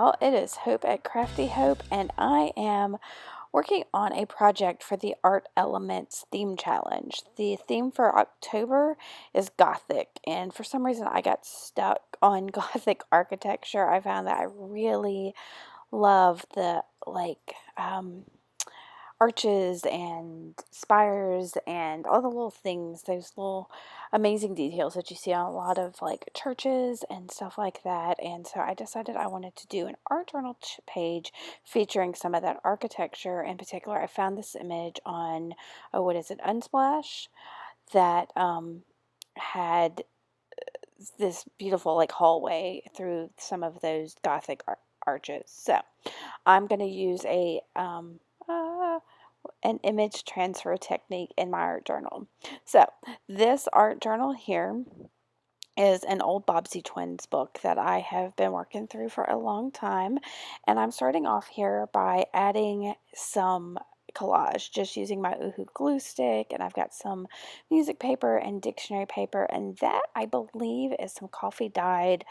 y'all. It is Hope at Crafty Hope, and I am working on a project for the Art Elements Theme Challenge. The theme for October is Gothic, and for some reason I got stuck on Gothic architecture. I found that I really love the arches and spires and all the little things, those little amazing details that you see on a lot of like churches and stuff like that. And so I decided I wanted to do an art journal page featuring some of that architecture. In particular, I found this image on, oh, what is it, Unsplash, that had this beautiful like hallway through some of those Gothic arches. So I'm going to use an image transfer technique in my art journal. So this art journal here is an old Bobbsey Twins book that I have been working through for a long time, and I'm starting off here by adding some collage, just using my Uhu glue stick, and I've got some music paper and dictionary paper, and that I believe is some coffee dyed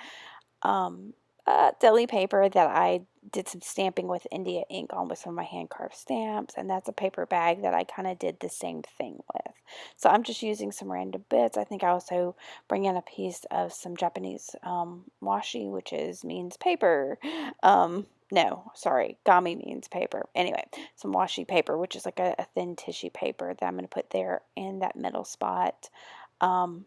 deli paper that I did some stamping with India ink on with some of my hand carved stamps, and that's a paper bag that I kind of did the same thing with. So I'm just using some random bits. I think I also bring in a piece of some Japanese washi, which means paper. No, sorry, gami means paper. Anyway, some washi paper, which is like a thin tissue paper that I'm going to put there in that middle spot. I'm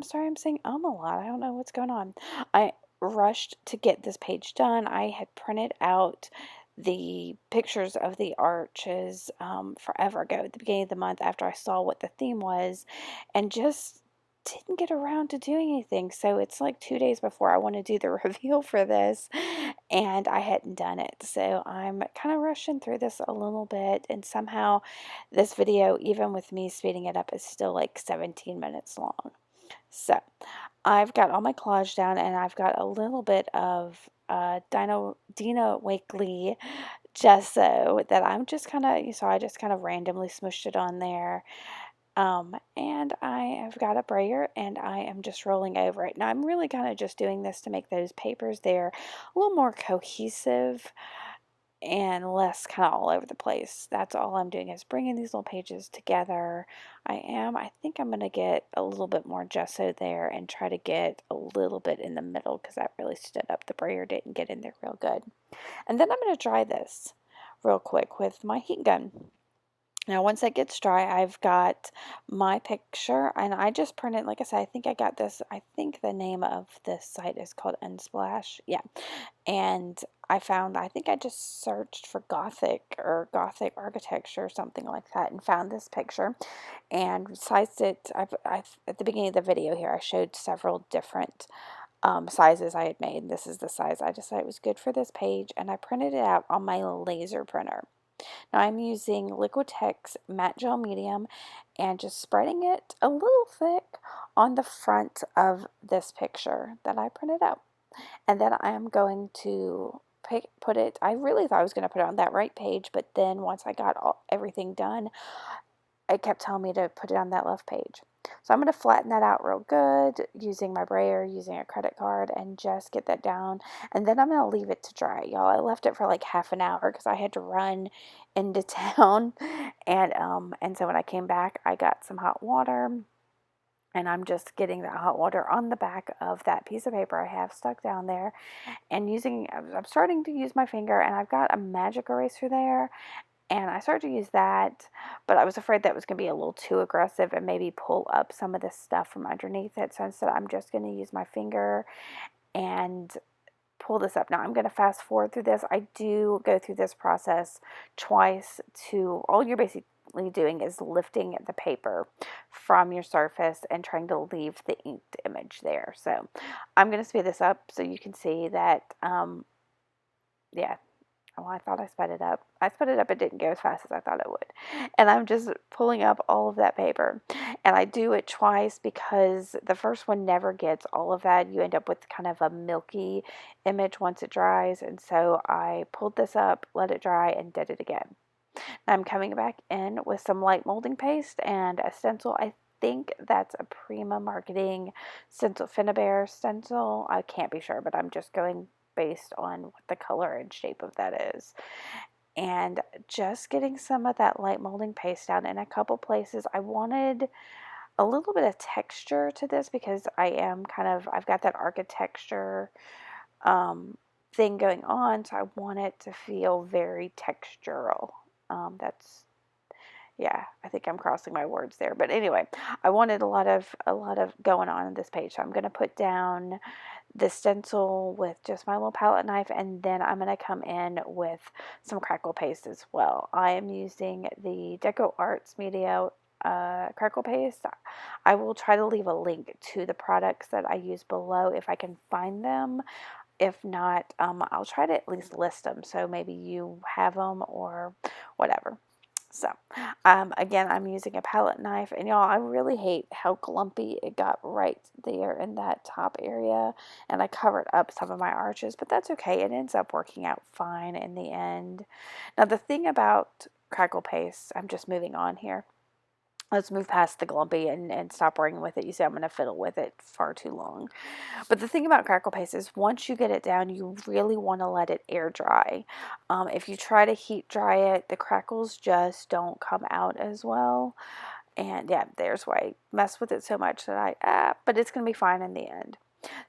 sorry, I'm saying a lot. I don't know what's going on. I rushed to get this page done. I had printed out the pictures of the arches forever ago at the beginning of the month after I saw what the theme was, and just didn't get around to doing anything. So it's like 2 days before I want to do the reveal for this, and I hadn't done it. So I'm kind of rushing through this a little bit, and somehow this video, even with me speeding it up, is still like 17 minutes long. So I've got all my collage down, and I've got a little bit of Dina Wakley gesso that I'm just kind of, so I just kind of randomly smushed it on there. And I have got a brayer, and I am just rolling over it. Now I'm really kind of just doing this to make those papers there a little more cohesive and less kind of all over the place. That's all I'm doing, is bringing these little pages together. I think I'm going to get a little bit more gesso there and try to get a little bit in the middle, because that really stood up. The brayer didn't get in there real good. And then I'm going to dry this real quick with my heat gun. Now, once that gets dry, I've got my picture, and I just printed, like I said, I think I got this, I think the name of this site is called Unsplash, yeah, and I think I just searched for Gothic or Gothic architecture or something like that, and found this picture, and sized it. At the beginning of the video here, I showed several different sizes I had made. This is the size I decided was good for this page, and I printed it out on my laser printer. Now I'm using Liquitex Matte Gel Medium and just spreading it a little thick on the front of this picture that I printed out. And then I am going to put it, I really thought I was going to put it on that right page, but then once I got everything done, it kept telling me to put it on that left page. So I'm going to flatten that out real good using my brayer, using a credit card, and just get that down. And then I'm going to leave it to dry, y'all. I left it for like half an hour because I had to run into town. And so when I came back, I got some hot water. And I'm just getting that hot water on the back of that piece of paper I have stuck down there. And I'm starting to use my finger, and I've got a magic eraser there. And I started to use that, but I was afraid that was going to be a little too aggressive and maybe pull up some of the stuff from underneath it. So instead, I'm just going to use my finger and pull this up. Now, I'm going to fast forward through this. I do go through this process twice. All you're basically doing is lifting the paper from your surface and trying to leave the inked image there. So I'm going to speed this up so you can see that, yeah. Oh, I thought I sped it up. I sped it up, it didn't go as fast as I thought it would. And I'm just pulling up all of that paper. And I do it twice because the first one never gets all of that. You end up with kind of a milky image once it dries. And so I pulled this up, let it dry, and did it again. Now I'm coming back in with some light molding paste and a stencil. I think that's a Prima Marketing stencil, Finnabair stencil. I can't be sure, but I'm just going based on what the color and shape of that is. And just getting some of that light molding paste down in a couple places. I wanted a little bit of texture to this because I've got that architecture thing going on, so I want it to feel very textural. That's Yeah, I think I'm crossing my words there, but anyway, I wanted a lot of going on in this page. So I'm going to put down the stencil with just my little palette knife, and then I'm going to come in with some crackle paste as well. I am using the Deco Arts Media crackle paste. I will try to leave a link to the products that I use below if I can find them. If not, I'll try to at least list them so maybe you have them or whatever. So, again, I'm using a palette knife, and y'all, I really hate how clumpy it got right there in that top area, and I covered up some of my arches, but that's okay. It ends up working out fine in the end. Now, the thing about crackle paste, I'm just moving on here. Let's move past the glumpy and stop worrying with it. You see, I'm going to fiddle with it far too long. But the thing about crackle paste is once you get it down, you really want to let it air dry. If you try to heat dry it, the crackles just don't come out as well. And yeah, there's why I mess with it so much that but it's going to be fine in the end.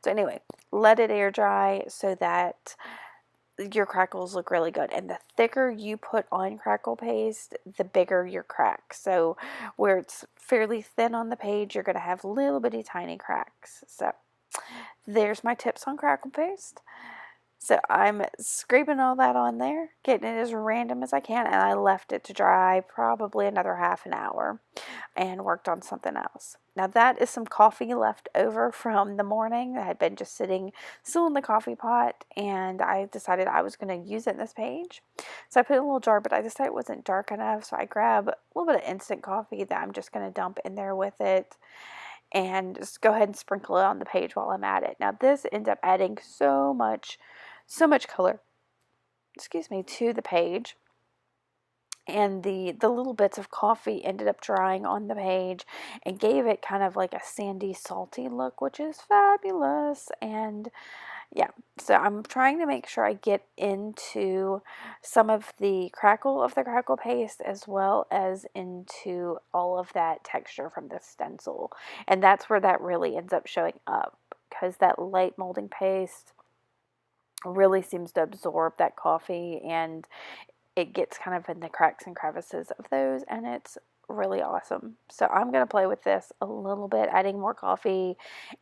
So anyway, let it air dry so that your crackles look really good. And the thicker you put on crackle paste, the bigger your cracks. So where it's fairly thin on the page, you're going to have little bitty tiny cracks. So there's my tips on crackle paste. So I'm scraping all that on there, getting it as random as I can, and I left it to dry probably another half an hour and worked on something else. Now that is some coffee left over from the morning that had been just sitting still in the coffee pot, and I decided I was going to use it in this page. So I put it in a little jar, but I decided it wasn't dark enough, so I grab a little bit of instant coffee that I'm just going to dump in there with it and just go ahead and sprinkle it on the page while I'm at it. Now this ends up adding so much color, to the page. And the little bits of coffee ended up drying on the page and gave it kind of like a sandy, salty look, which is fabulous. And yeah, so I'm trying to make sure I get into some of the crackle of the crackle paste as well as into all of that texture from the stencil. And that's where that really ends up showing up, because that light molding paste really seems to absorb that coffee, and it gets kind of in the cracks and crevices of those, and it's really awesome. So I'm going to play with this a little bit, adding more coffee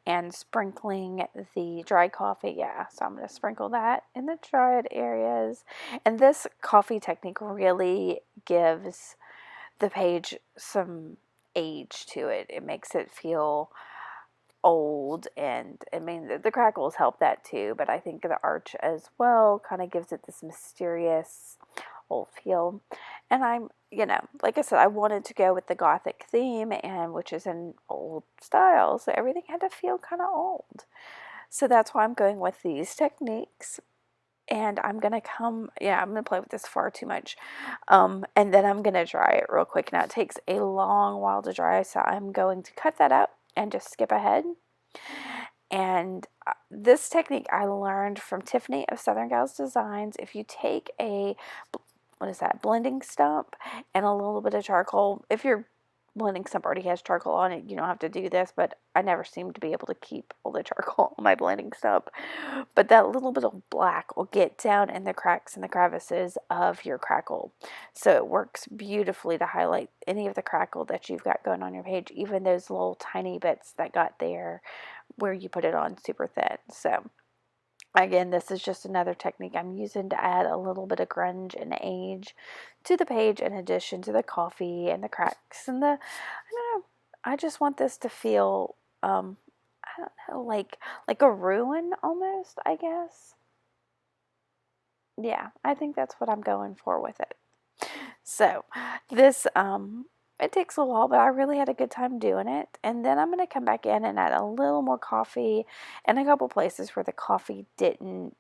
and sprinkling the dry coffee. Yeah, so I'm going to sprinkle that in the dried areas. And this coffee technique really gives the page some age to it. It makes it feel old, and I mean the crackles help that too, but I think the arch as well kind of gives it this mysterious old feel. And I'm, like I said, I wanted to go with the Gothic theme, and which is an old style, so everything had to feel kind of old. So that's why I'm going with these techniques. And I'm gonna play with this far too much, and then I'm gonna dry it real quick. Now it takes a long while to dry, so I'm going to cut that out and just skip ahead. And this technique I learned from Tiffany of Southern Gals Designs. If you take a, blending stump and a little bit of charcoal, if your blending stump already has charcoal on it, you don't have to do this, but I never seem to be able to keep all the charcoal on my blending stump. But that little bit of black will get down in the cracks and the crevices of your crackle. So it works beautifully to highlight any of the crackle that you've got going on your page, even those little tiny bits that got there where you put it on super thin. So again, this is just another technique I'm using to add a little bit of grunge and age to the page, in addition to the coffee and the cracks and I don't know, I just want this to feel, I don't know, like a ruin almost, I guess. Yeah, I think that's what I'm going for with it. So this, it takes a while, but I really had a good time doing it. And then I'm going to come back in and add a little more coffee in a couple places where the coffee didn't,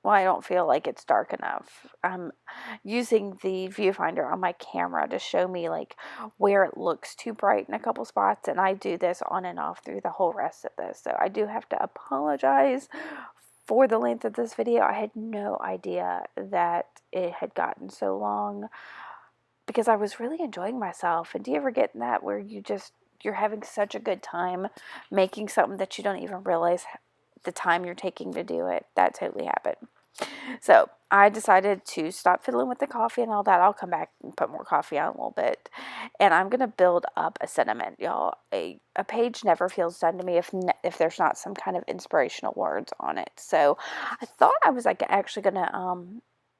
well, I don't feel like it's dark enough. I'm using the viewfinder on my camera to show me like where it looks too bright in a couple spots, and I do this on and off through the whole rest of this. So I do have to apologize for the length of this video. I had no idea that it had gotten so long because I was really enjoying myself. And do you ever get in that where you're having such a good time making something that you don't even realize the time you're taking to do it? That totally happened. So I decided to stop fiddling with the coffee and all that. I'll come back and put more coffee on a little bit. And I'm going to build up a sentiment, y'all. A page never feels done to me if there's not some kind of inspirational words on it. So I thought I was like actually going to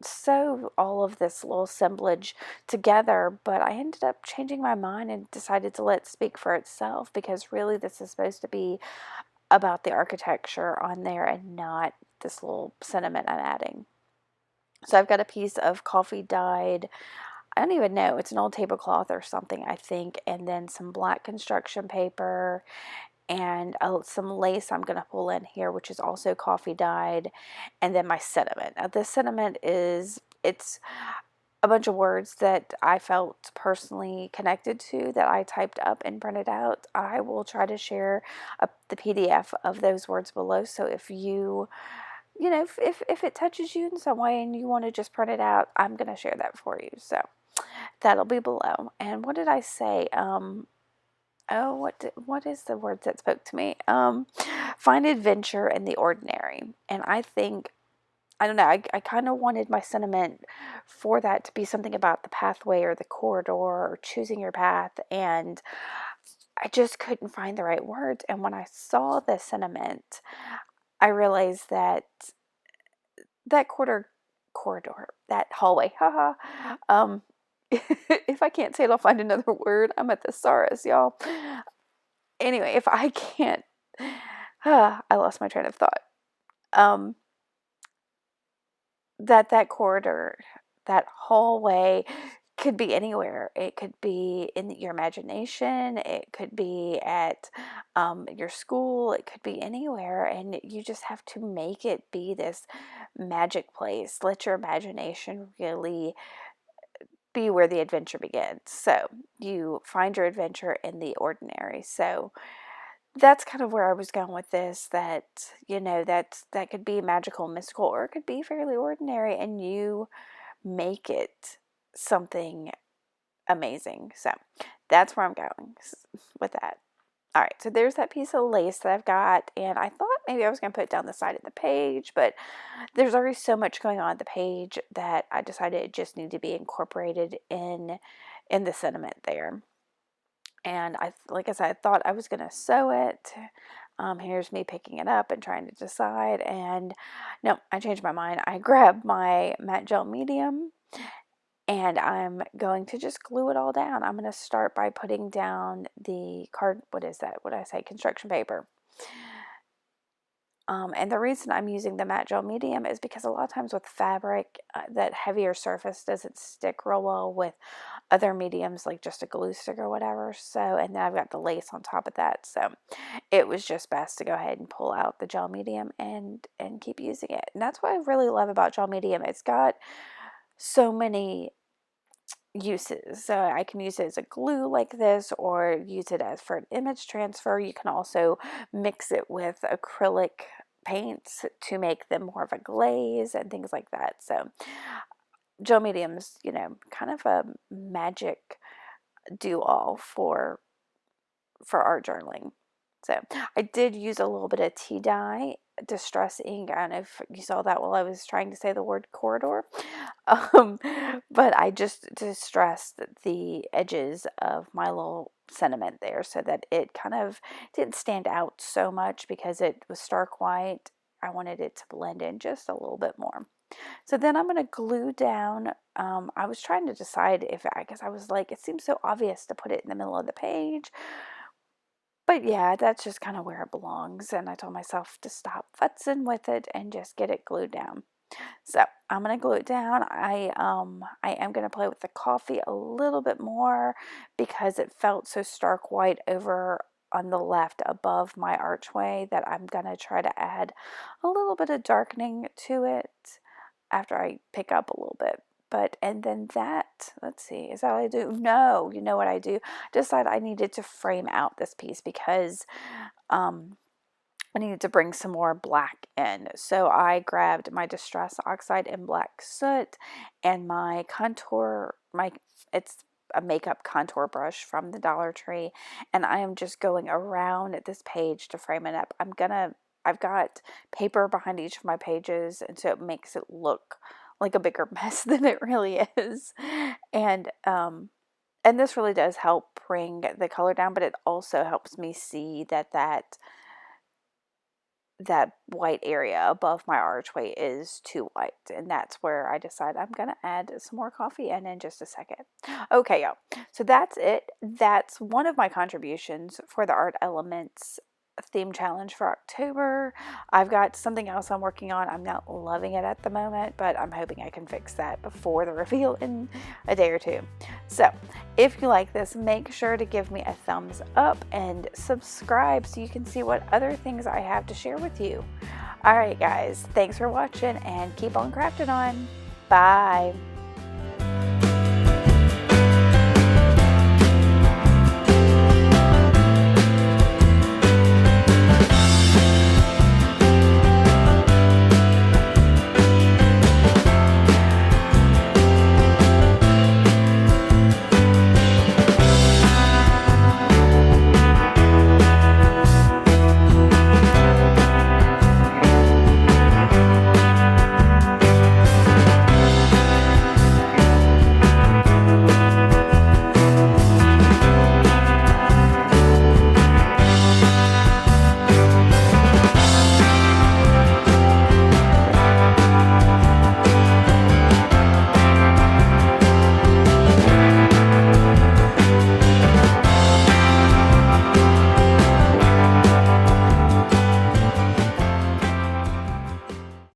sew all of this little assemblage together, but I ended up changing my mind and decided to let it speak for itself, because really this is supposed to be about the architecture on there and not this little sentiment I'm adding. So I've got a piece of coffee dyed, I don't even know, it's an old tablecloth or something, I think, and then some black construction paper and some lace I'm going to pull in here, which is also coffee dyed, and then my sentiment. Now this sentiment it's a bunch of words that I felt personally connected to that I typed up and printed out. I will try to share the PDF of those words below. So if if it touches you in some way and you want to just print it out, I'm going to share that for you. So that'll be below. And what did I say? Oh, what is the word that spoke to me? Find adventure in the ordinary. And I don't know, I kind of wanted my sentiment for that to be something about the pathway or the corridor or choosing your path, and I just couldn't find the right words. And when I saw the sentiment, I realized that that corridor, that hallway, haha, if I can't say it, I'll find another word. I'm a thesaurus, y'all. Anyway, if I can't, I lost my train of thought. That corridor, that hallway could be anywhere. It could be in your imagination. It could be at your school. It could be anywhere. And you just have to make it be this magic place. Let your imagination really be where the adventure begins. So you find your adventure in the ordinary. So that's kind of where I was going with this, that that could be magical, mystical, or it could be fairly ordinary, and you make it something amazing. So that's where I'm going with that. All right, so there's that piece of lace that I've got, and I thought maybe I was going to put it down the side of the page, but there's already so much going on the page that I decided it just needed to be incorporated in the sentiment there. And like I said, I thought I was going to sew it. Here's me picking it up and trying to decide. And no, I changed my mind. I grabbed my matte gel medium and I'm going to just glue it all down. I'm going to start by putting down the what is that? What did I say? Construction paper. And the reason I'm using the matte gel medium is because a lot of times with fabric, that heavier surface doesn't stick real well with other mediums, like just a glue stick or whatever. So, and then I've got the lace on top of that. So it was just best to go ahead and pull out the gel medium and keep using it. And that's what I really love about gel medium. It's got so many uses. So I can use it as a glue like this, or use it as for an image transfer. You can also mix it with acrylic paints to make them more of a glaze and things like that. So gel medium's, kind of a magic do all for art journaling. So I did use a little bit of tea dye, distress ink. I don't know if you saw that while I was trying to say the word corridor. Um, but I just distressed the edges of my little sentiment there so that it kind of didn't stand out so much because it was stark white. I wanted it to blend in just a little bit more. So then I'm going to glue down. I was trying to decide I guess I was like, it seems so obvious to put it in the middle of the page. But yeah, that's just kind of where it belongs. And I told myself to stop futzing with it and just get it glued down. So I'm going to glue it down. I am going to play with the coffee a little bit more because it felt so stark white over on the left above my archway that I'm going to try to add a little bit of darkening to it after I pick up a little bit. But, and then that, let's see, is that what I do? No, you know what I do? Decided I needed to frame out this piece because I needed to bring some more black in. So I grabbed my Distress Oxide and Black Soot and my contour, it's a makeup contour brush from the Dollar Tree, and I am just going around this page to frame it up. I've got paper behind each of my pages, and so it makes it look like a bigger mess than it really is. And this really does help bring the color down, but it also helps me see that white area above my archway is too white, and that's where I decide I'm gonna add some more coffee in just a second. Okay, y'all, so that's it. That's one of my contributions for the Art Elements theme challenge for October. I've got something else I'm working on. I'm not loving it at the moment, but I'm hoping I can fix that before the reveal in a day or two. So if you like this, make sure to give me a thumbs up and subscribe so you can see what other things I have to share with you. All right, guys, thanks for watching and keep on crafting on. Bye.